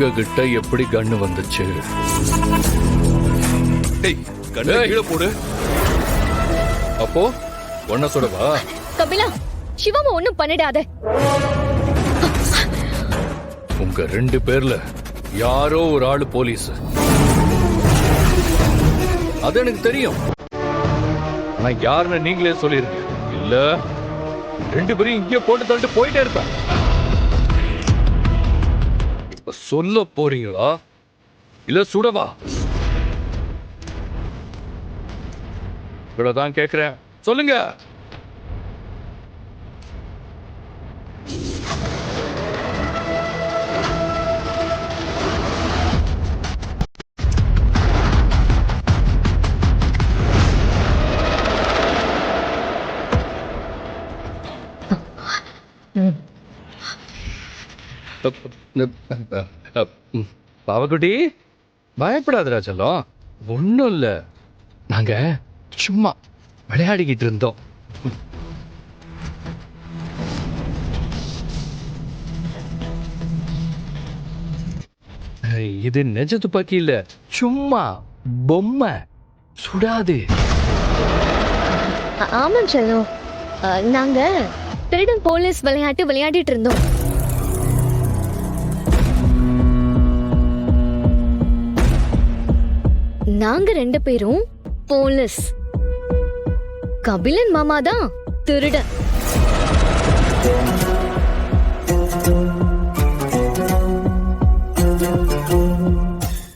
உங்ககிட்ட எப்படி கன்னு வந்துச்சு? டேய் கண்ணை கீழே போடு. அப்போ ஒன்ன சொல்லவா? கபிலா, சிவாவை ஒண்ணும் பண்ணிடாத. உங்க 2 பேர்ல யாரோ ஒரு ஆளு போலீஸ். அது எனக்கு தெரியும். ஆனா யாருன்னு நீங்களே சொல்லிருங்க. இல்ல 2 பேரும் இங்கே போட்டு தள்ளிட்டு போயிட்டே இருப்பேன். இப்ப சொல்ல போறீங்களா இல்ல சுடவா? இவ்வளவுதான் கேக்குறேன், சொல்லுங்க. பாவக்குட்டி, பயப்படாதடா செல்லம். ஒன்றும் இல்லை, நாங்க சும்மா விளையாடிக்கிட்டு இருந்தோம். இது நெஜ துப்பாக்கி இல்ல, சும்மா பொம்மை, சுடாது. ஆமாம் செல்லம், நாங்க திருடன் போலீஸ் விளையாட்டு விளையாடிட்டு இருந்தோம். நாங்க 2 பேரும் போலீஸ், கபிலன் மாமா தான் திருடன்.